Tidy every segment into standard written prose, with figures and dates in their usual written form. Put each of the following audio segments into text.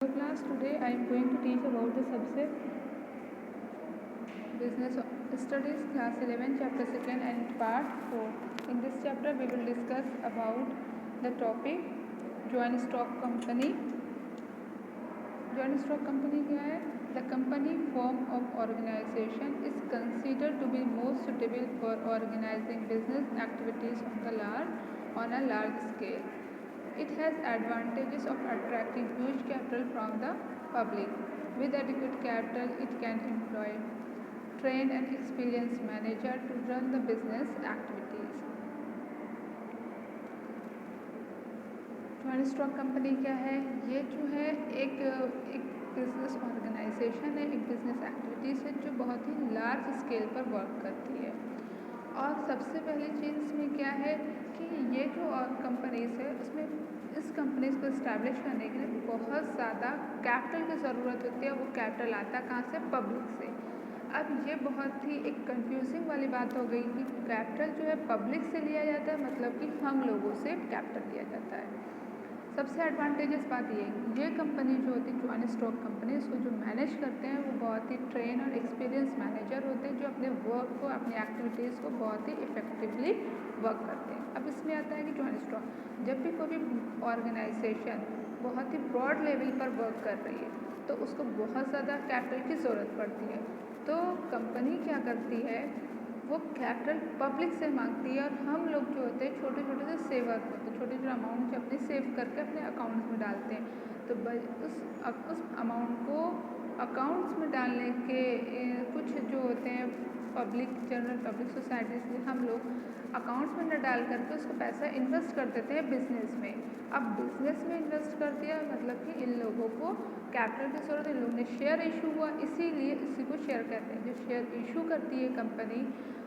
Hello class, today I am going to teach about the subject Business Studies, class 11, chapter 2nd and part 4. In this chapter we will discuss about the topic joint stock company. Joint stock company क्या है? The company form of organization is considered to be most suitable for organizing business activities on a large scale. It has advantages of attracting huge capital from the public. With adequate capital, it can employ trained and experienced manager to run the business activities. Joint stock company क्या है? ये जो है एक business organisation है, एक business activities है जो बहुत ही लार्ज स्केल पर वर्क करती है। और सबसे पहली चीज़ इसमें क्या है कि ये जो कंपनीज़ है उसमें इस कंपनीज़ को इस्टेब्लिश करने के लिए बहुत ज़्यादा कैपिटल की ज़रूरत होती है। वो कैपिटल आता कहाँ से? पब्लिक से। अब ये बहुत ही एक कंफ्यूजिंग वाली बात हो गई कि कैपिटल जो है पब्लिक से लिया जाता है, मतलब कि हम लोगों से कैपिटल लिया जाता है। सबसे एडवांटेजेस बात ये कंपनी जो होती है जॉइंट स्टॉक कंपनी, इसको जो मैनेज करते हैं वो बहुत ही ट्रेन और एक्सपीरियंस मैनेजर होते हैं जो अपने वर्क को, अपनी एक्टिविटीज़ को बहुत ही इफेक्टिवली वर्क करते हैं। अब इसमें आता है कि जॉइंट स्टॉक, जब भी कोई भी ऑर्गेनाइजेशन बहुत ही ब्रॉड लेवल पर वर्क कर रही है तो उसको बहुत ज़्यादा कैपिटल की ज़रूरत पड़ती है। तो कंपनी क्या करती है, वो कैपिटल पब्लिक से मांगती है और हम लोग जो होते हैं छोटे छोटे से सेवर होते हैं, छोटे छोटे अमाउंट जो अपने सेव करके अपने अकाउंट्स में डालते हैं। तो उस अमाउंट को अकाउंट्स में डालने के कुछ जो होते हैं जनरल पब्लिक सोसाइटी से हम लोग अकाउंट्स में न डाल करके उसको पैसा इन्वेस्ट कर देते हैं बिजनेस में। अब बिजनेस में इन्वेस्ट कर दिया मतलब कि इन लोगों को कैपिटल की ज़रूरत, इन लोगों ने शेयर इशू हुआ, इसीलिए इसी को शेयर कहते हैं। जो शेयर इशू करती है कंपनी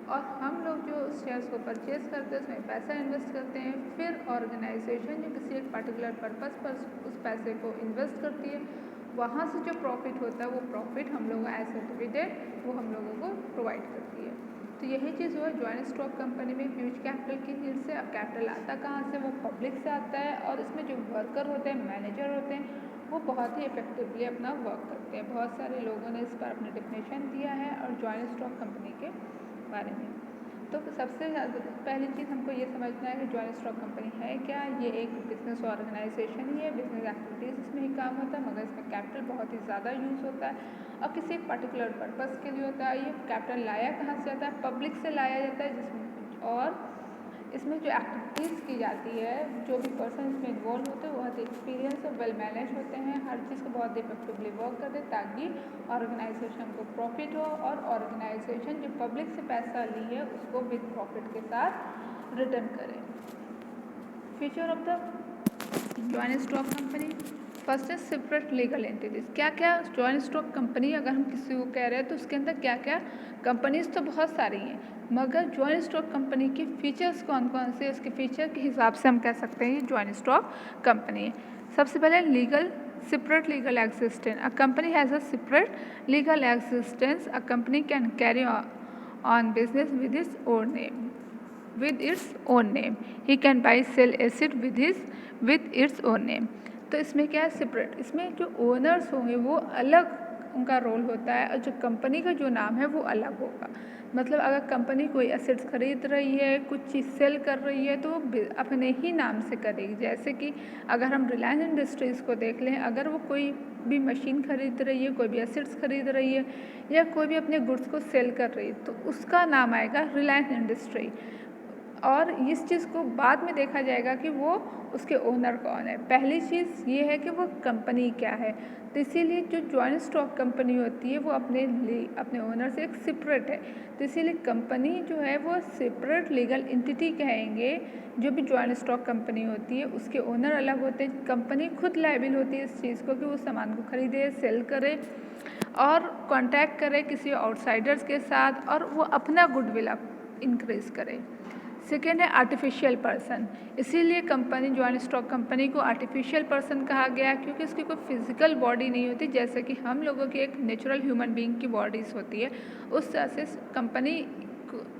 और हम लोग जो शेयर्स को परचेज करते हैं उसमें पैसा इन्वेस्ट करते हैं, फिर ऑर्गेनाइजेशन जो किसी एक पर्टिकुलर पर्पस पर उस पैसे को इन्वेस्ट करती है, वहाँ से जो प्रॉफिट होता है वो प्रॉफिट हम लोग एज ए डिविडेंड वो हम लोगों को प्रोवाइड करती है। तो यही चीज़ हुआ जॉइंट स्टॉक कंपनी में ह्यूज कैपिटल की नीड से। अब कैपिटल आता कहाँ से? वो पब्लिक से आता है और इसमें जो वर्कर होते हैं, मैनेजर होते हैं, वो बहुत ही इफेक्टिवली अपना वर्क करते हैं। बहुत सारे लोगों ने इस पर अपना डेफिनेशन दिया है और जॉइंट स्टॉक कंपनी के बारे में। तो सबसे पहली चीज़ हमको ये समझना है कि जॉइंट स्टॉक कंपनी है क्या। ये एक बिजनेस ऑर्गेनाइजेशन ही है, बिजनेस एक्टिविटीज़ इसमें ही काम होता है, मगर इसमें कैपिटल बहुत ही ज़्यादा यूज़ होता है और किसी एक पर्टिकुलर पर्पस के लिए होता है। ये कैपिटल लाया कहाँ से जाता है? पब्लिक से लाया जाता है। जिसमें और इसमें जो एक्टिविटीज़ की जाती है, जो भी पर्सन इसमें इन्वॉल्व होते हैं बहुत एक्सपीरियंस और वेल मैनेज होते हैं, हर चीज़ को बहुत इफेक्टिवली वर्क करते हैं ताकि ऑर्गेनाइजेशन को प्रॉफिट हो और ऑर्गेनाइजेशन जो पब्लिक से पैसा ली है उसको विद प्रॉफिट के साथ रिटर्न करे। Feature of the joint stock company, first है सेपरेट लीगल एंटिटीज। क्या क्या जॉइंट स्टॉक कंपनी अगर हम किसी को कह रहे हैं तो उसके अंदर क्या क्या कंपनीज तो बहुत सारी हैं, मगर जॉइंट स्टॉक कंपनी के फीचर्स कौन कौन से, उसके फीचर के हिसाब से हम कह सकते हैं ये जॉइंट स्टॉक कंपनी है। सबसे पहले legal separate legal existence. A company has a separate legal existence. A company can carry on business with its own name. He can buy sell asset with its own name. तो इसमें क्या है? Separate. इसमें जो owners होंगे वो अलग, उनका रोल होता है और जो कंपनी का जो नाम है वो अलग होगा। मतलब अगर कंपनी कोई एसेट्स खरीद रही है, कुछ चीज़ सेल कर रही है तो वो अपने ही नाम से करेगी। जैसे कि अगर हम रिलायंस इंडस्ट्रीज़ को देख लें, अगर वो कोई भी मशीन खरीद रही है, कोई भी एसेट्स खरीद रही है या कोई भी अपने गुड्स को सेल कर रही है तो उसका नाम आएगा रिलायंस इंडस्ट्री। और इस चीज़ को बाद में देखा जाएगा कि वो उसके ओनर कौन है। पहली चीज़ ये है कि वो कंपनी क्या है। तो इसीलिए जो जॉइंट स्टॉक कंपनी होती है वो अपने ओनर से एक सेपरेट है। तो इसीलिए कंपनी जो है वो सेपरेट लीगल एंटिटी कहेंगे। जो भी जॉइंट स्टॉक कंपनी होती है उसके ओनर अलग होते हैं। कंपनी खुद लायबिल होती है इस चीज़ को कि वो सामान को खरीदे, सेल करे और कॉन्टैक्ट करे किसी आउटसाइडर्स के साथ और वो अपना गुडविल इंक्रीज़ करे। सेकेंड है आर्टिफिशियल पर्सन। इसीलिए कंपनी जॉइंट स्टॉक कंपनी को आर्टिफिशियल पर्सन कहा गया क्योंकि उसकी कोई फिजिकल बॉडी नहीं होती, जैसे कि हम लोगों की एक नेचुरल ह्यूमन बीइंग की बॉडीज़ होती है, उस तरह से कंपनी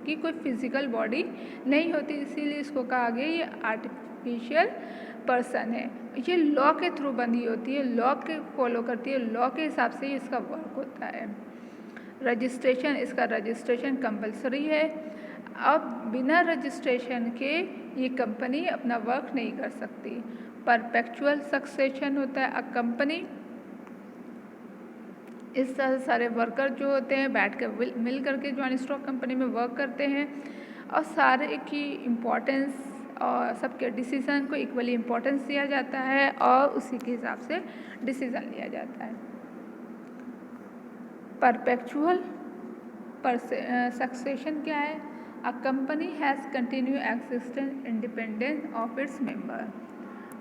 की कोई फिजिकल बॉडी नहीं होती, इसीलिए इसको कहा गया ये आर्टिफिशियल पर्सन है, ये लॉ के थ्रू बनी होती है, लॉ के फॉलो करती है, लॉ के हिसाब से ही इसका वर्क होता है। रजिस्ट्रेशन, इसका रजिस्ट्रेशन कंपलसरी है। अब बिना रजिस्ट्रेशन के ये कंपनी अपना वर्क नहीं कर सकती। परपेचुअल सक्सेशन होता है। अ कंपनी, इस तरह सारे वर्कर जो होते हैं बैठ कर मिल करके जॉइंट स्टॉक कंपनी में वर्क करते हैं और सारे की इम्पोर्टेंस और सबके डिसीज़न को इक्वली इम्पोर्टेंस दिया जाता है और उसी के हिसाब से डिसीज़न लिया जाता है। परपेचुअल सक्सेशन क्या है? A company has continue existence independent of its member.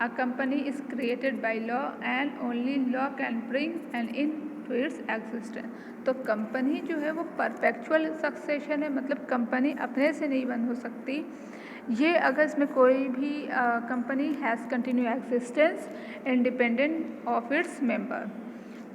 A company is created by law and only law can bring an into its existence. तो कंपनी जो है वो परपेचुअल सक्सेशन है, मतलब कंपनी अपने से नहीं बंद हो सकती। ये अगर इसमें कोई भी company has continue existence independent of its member,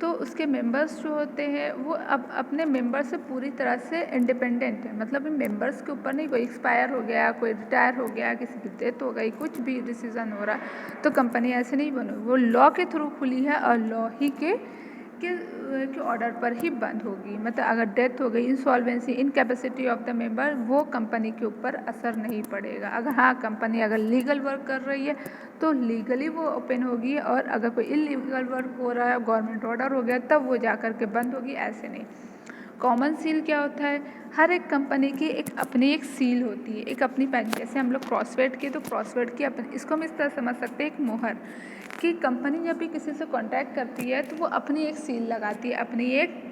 तो उसके मेंबर्स जो होते हैं वो अब अपने मेंबर से पूरी तरह से इंडिपेंडेंट है, मतलब इन मेंबर्स के ऊपर नहीं, कोई एक्सपायर हो गया, कोई रिटायर हो गया, किसी की डेथ हो गई, कुछ भी डिसीज़न हो रहा है तो कंपनी ऐसे नहीं बनी, वो लॉ के थ्रू खुली है और लॉ ही के ऑर्डर पर ही बंद होगी। मतलब अगर डेथ हो गई, insolvency, incapacity of the member, वो कंपनी के ऊपर असर नहीं पड़ेगा। अगर हाँ कंपनी अगर लीगल वर्क कर रही है तो लीगली वो ओपन होगी, और अगर कोई इलीगल वर्क हो रहा है, गवर्नमेंट ऑर्डर हो गया, तब वो जा कर के बंद होगी, ऐसे नहीं। कॉमन सील क्या होता है? हर एक कंपनी की एक अपनी एक सील होती है, एक अपनी पहचान। जैसे हम लोग क्रॉसवर्ड की, तो क्रॉसवर्ड की अपनी, इसको हम इस तरह समझ सकते हैं एक मोहर, कि कंपनी जब भी किसी से कॉन्टैक्ट करती है तो वो अपनी एक सील लगाती है, अपनी एक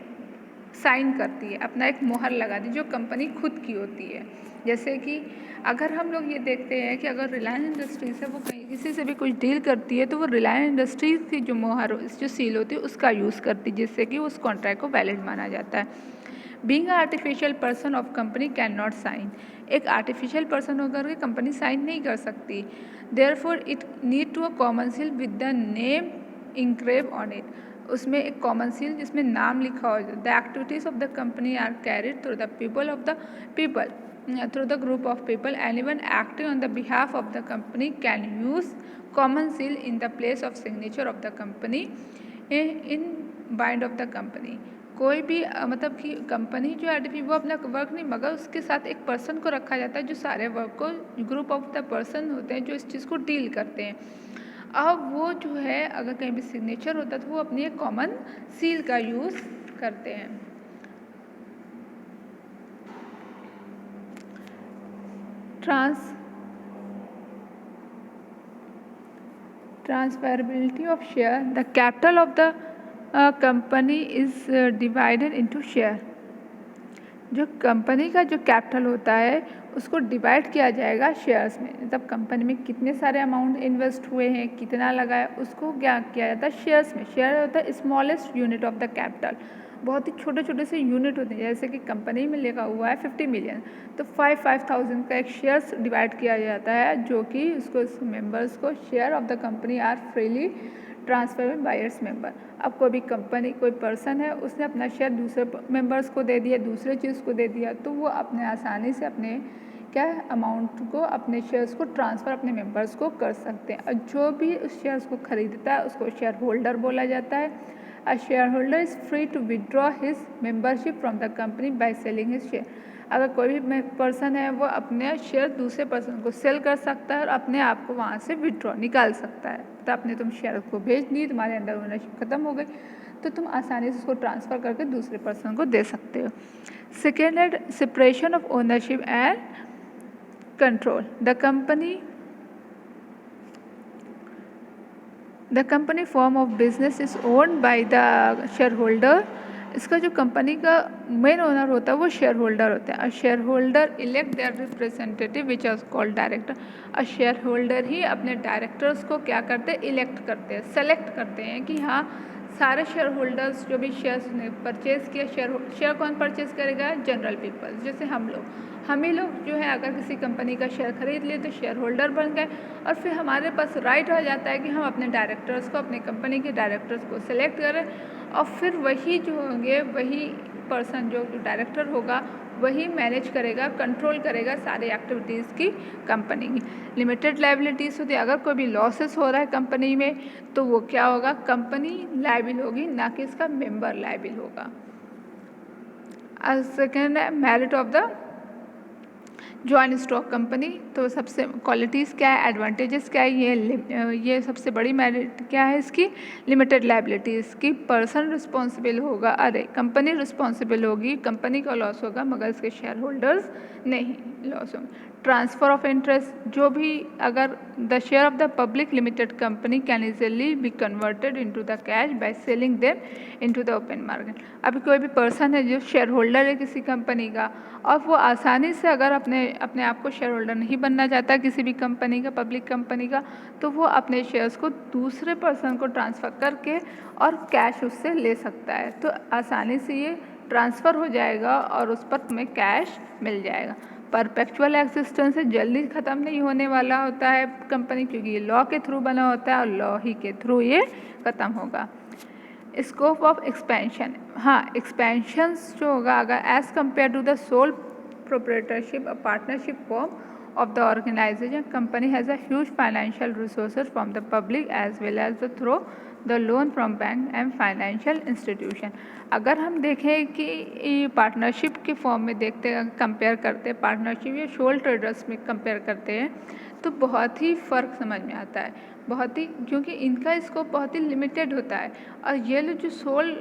साइन करती है, अपना एक मोहर लगाती है जो कंपनी खुद की होती है। जैसे कि अगर हम लोग ये देखते हैं कि अगर रिलायंस इंडस्ट्रीज है वो कहीं किसी से भी कुछ डील करती है तो वो रिलायंस इंडस्ट्रीज की जो मोहर, जो सील होती है उसका यूज़ करती है, जिससे कि उस कॉन्ट्रैक्ट को वैलिड माना जाता है। Being artificial person of company can not sign, एक आर्टिफिशियल पर्सन होकर के कंपनी साइन नहीं कर सकती। Therefore it need to a common seal with the name engrave on it, उसमें एक कॉमन सील जिसमें नाम लिखा हो। The activities of the company are carried through the people of the people, through the group of people. Anyone acting on the behalf of the company can use common seal in the place of signature of the company in bind of the company. कोई भी मतलब कि company जो है वो अपना work नहीं, मगर उसके साथ एक पर्सन को रखा जाता है जो सारे वर्क को, ग्रुप ऑफ द पर्सन होते हैं जो इस चीज़ को डील करते हैं। अब वो जो है अगर कहीं भी सिग्नेचर होता है तो वो अपनी एक कॉमन सील का यूज़ करते हैं। Transferability of share, the capital of the company is divided into share। जो कंपनी का जो कैपिटल होता है उसको डिवाइड किया जाएगा शेयर्स में, मतलब कंपनी में कितने सारे अमाउंट इन्वेस्ट हुए हैं, कितना लगा है, उसको क्या किया जाता है शेयर्स में। शेयर होता है smallest unit of the capital, बहुत ही छोटे छोटे से यूनिट होते हैं। जैसे कि कंपनी में लिखा हुआ है 50 मिलियन, तो 5,000 का एक शेयर्स डिवाइड किया जाता है, जो कि उसको मेंबर्स को share of the company are freely transfer by its member. अब कोई भी कंपनी, कोई पर्सन है, उसने अपना शेयर दूसरे मेंबर्स को दे दिया, दूसरे चीज़ को दे दिया, तो वो अपने आसानी से अपने क्या अमाउंट को, अपने शेयर्स को ट्रांसफ़र अपने मेंबर्स को कर सकते हैं। और जो भी उस शेयर्स को खरीदता है उसको शेयर होल्डर बोला जाता है। A share holder is free to withdraw his membership from the company by selling his share. अगर कोई भी पर्सन है वो अपने शेयर दूसरे पर्सन को सेल कर सकता है और अपने आप को वहाँ से विड्रॉ निकाल सकता है। तो आपने तुम शेयर को भेज दी, तुम्हारे अंडर ओनरशिप खत्म हो गई, तो तुम आसानी से उसको ट्रांसफ़र करके दूसरे पर्सन को दे सकते हो। सेकेंड है separation of ownership and control. The company form of business is owned by the share holder. इसका जो कंपनी का मेन ओनर होता है वो शेयर होल्डर होता है। A share holder elect their representative which are called director. A share holder ही अपने डायरेक्टर्स को क्या करते हैं, इलेक्ट करते हैं, सेलेक्ट करते हैं कि हाँ सारे शेयर होल्डर्स जो भी शेयर्स ने परचेज़ किया, शेयर कौन परचेज़ करेगा, जनरल पीपल्स, जैसे हम ही लोग जो है अगर किसी कंपनी का शेयर खरीद लिए तो शेयर होल्डर बन गए, और फिर हमारे पास राइट हो जाता है कि हम अपने डायरेक्टर्स को, अपने कंपनी के डायरेक्टर्स को सिलेक्ट करें, और फिर वही जो होंगे वही पर्सन जो डायरेक्टर होगा वही मैनेज करेगा, कंट्रोल करेगा सारी एक्टिविटीज़ की कंपनी की। लिमिटेड लायबिलिटीज़ होती है, अगर कोई भी लॉसेस हो रहा है कंपनी में तो वो क्या होगा, कंपनी लायबिल होगी, ना कि इसका मेंबर लायबिल होगा। सेकेंड है merit of the joint stock company. तो सबसे क्वालिटीज़ क्या है, एडवांटेजेस क्या है, ये सबसे बड़ी मेरिट क्या है इसकी, लिमिटेड लायबिलिटीज़ की पर्सन रिस्पॉन्सिबल होगा, अरे कंपनी रिस्पॉन्सिबल होगी, कंपनी का लॉस होगा मगर इसके शेयर होल्डर्स नहीं लॉस होंगे। ट्रांसफ़र ऑफ इंटरेस्ट, जो भी अगर the share of the public limited company can easily be converted into the cash by selling them into the open market. अभी कोई भी पर्सन है जो शेयर होल्डर है किसी कंपनी का और वो आसानी से अगर अपने आप को शेयर होल्डर नहीं बनना चाहता किसी भी कंपनी का, पब्लिक कंपनी का, तो वो अपने शेयर्स को दूसरे पर्सन को ट्रांसफ़र करके और कैश उससे ले सकता है। तो आसानी से ये ट्रांसफ़र हो जाएगा और उस पर हमें कैश मिल जाएगा। परपेचुअल एक्सिस्टेंस है, जल्दी ख़त्म नहीं होने वाला होता है कंपनी, क्योंकि ये लॉ के थ्रू बना होता है और लॉ ही के थ्रू ये ख़त्म होगा। स्कोप ऑफ एक्सपेंशन, हाँ एक्सपेंशंस जो होगा अगर as compare to the sole proprietorship a partnership form of the organization, company has a huge financial resources from the public as well as the through the loan from bank and financial institution। अगर हम देखें कि partnership के form में देखते हैं, compare करते हैं पार्टनरशिप या सोल ट्रेडर्स में कंपेयर करते हैं तो बहुत ही फ़र्क समझ में आता है, बहुत ही, क्योंकि इनका स्कोप बहुत ही लिमिटेड होता है और ये लोग जो सोल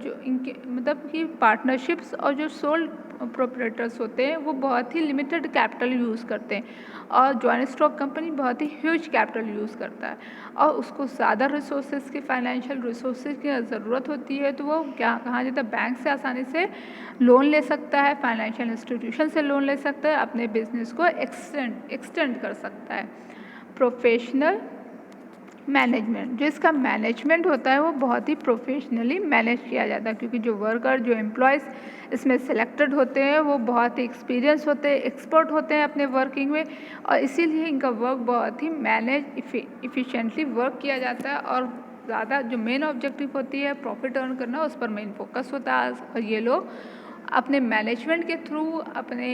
जो इनके मतलब कि पार्टनरशिप्स और जो सोल प्रोप्राइटर्स होते हैं वो बहुत ही लिमिटेड कैपिटल यूज़ करते हैं और जॉइंट स्टॉक कंपनी बहुत ही ह्यूज कैपिटल यूज़ करता है और उसको ज़्यादा रिसोर्सेज की, फाइनेंशियल रिसोर्सेज की ज़रूरत होती है। तो वो क्या कहाँ जाता है, बैंक से आसानी से लोन ले सकता है, फाइनेंशियल इंस्टीट्यूशन से लोन ले सकता है, अपने बिजनेस को एक्सटेंड कर सकता है। प्रोफेशनल मैनेजमेंट, जो इसका मैनेजमेंट होता है वो बहुत ही प्रोफेशनली मैनेज किया जाता है, क्योंकि जो वर्कर, जो एम्प्लॉयज़ इसमें सेलेक्टेड होते हैं वो बहुत ही एक्सपीरियंस होते हैं, एक्सपर्ट होते हैं अपने वर्किंग में और इसीलिए इनका वर्क बहुत ही इफ़िशिएंटली वर्क किया जाता है और ज़्यादा जो मेन ऑब्जेक्टिव होती है प्रॉफिट अर्न करना, उस पर मेन फोकस होता है और ये लोग अपने मैनेजमेंट के थ्रू, अपने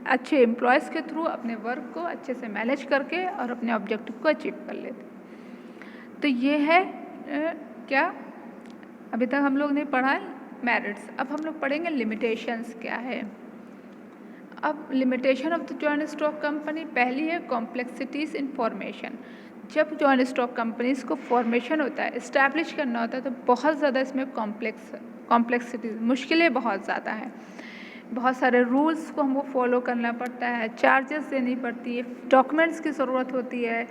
अच्छे एम्प्लॉयज़ के थ्रू अपने वर्क को अच्छे से मैनेज करके और अपने ऑब्जेक्टिव को अचीव कर लेते हैं। तो ये है क्या अभी तक हम लोग ने पढ़ा है मेरिट्स। अब हम लोग पढ़ेंगे लिमिटेशंस क्या है। अब limitation of the joint stock company, पहली है कॉम्प्लेक्सिटीज़ इन फॉर्मेशन। जब जॉइंट स्टॉक कंपनीज को फॉर्मेशन होता है, इस्टेब्लिश करना होता है तो बहुत ज़्यादा इसमें कॉम्प्लेक्सिटीज़, मुश्किलें बहुत ज़्यादा हैं, बहुत सारे रूल्स को हमको फॉलो करना पड़ता है, चार्जेस देनी पड़ती है, डॉक्यूमेंट्स की ज़रूरत होती है,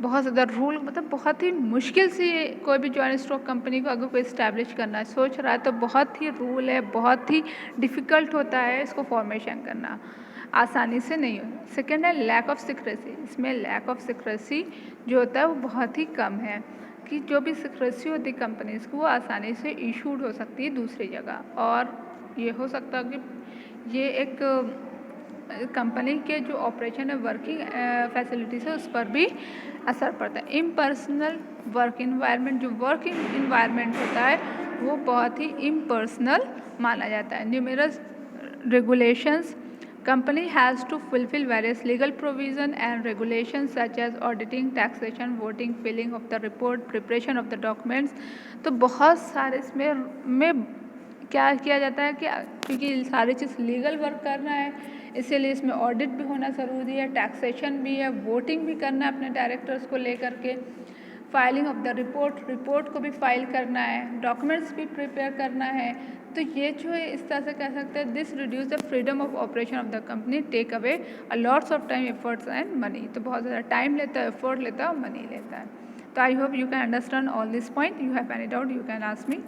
बहुत ज़्यादा रूल, मतलब बहुत ही मुश्किल से कोई भी जॉइंट स्टॉक कंपनी को अगर कोई इस्टेब्लिश करना सोच रहा है तो बहुत ही रूल है, बहुत ही डिफ़िकल्ट होता है इसको फॉर्मेशन करना, आसानी से नहीं होता। सेकेंड है लैक ऑफ सिक्रेसी। इसमें लैक ऑफ सिक्रेसी जो होता है वो बहुत ही कम है, कि जो भी सिक्रेसी होती है कंपनीज़ को वो आसानी से इशूड हो सकती है दूसरी जगह और ये हो सकता है कि ये एक कंपनी के जो ऑपरेशन है, वर्किंग फैसिलिटीज़ है, उस पर भी असर पड़ता है। इम्पर्सनल वर्क इन्वायरमेंट, जो वर्क इन्वायरमेंट होता है वो बहुत ही इम्पर्सनल माना जाता है। Numerous regulations, company has to fulfill various legal provision and regulations such as auditing, taxation, voting, filling of the report, preparation of the documents। तो बहुत सारे इसमें क्या किया जाता है कि क्योंकि सारी चीज़ लीगल वर्क करना है इसीलिए इसमें ऑडिट भी होना ज़रूरी है, टैक्सेशन भी है, वोटिंग भी करना है अपने डायरेक्टर्स को लेकर के, फाइलिंग ऑफ द रिपोर्ट को भी फाइल करना है, डॉक्यूमेंट्स भी प्रिपेयर करना है। तो ये जो है इस तरह से कह सकते हैं this reduce the freedom of operation of the company, take away a lots of time, efforts and money. तो बहुत ज़्यादा टाइम लेता है, एफर्ट लेता है और मनी लेता है। तो I hope you can understand all this point. You have any doubt you can ask me.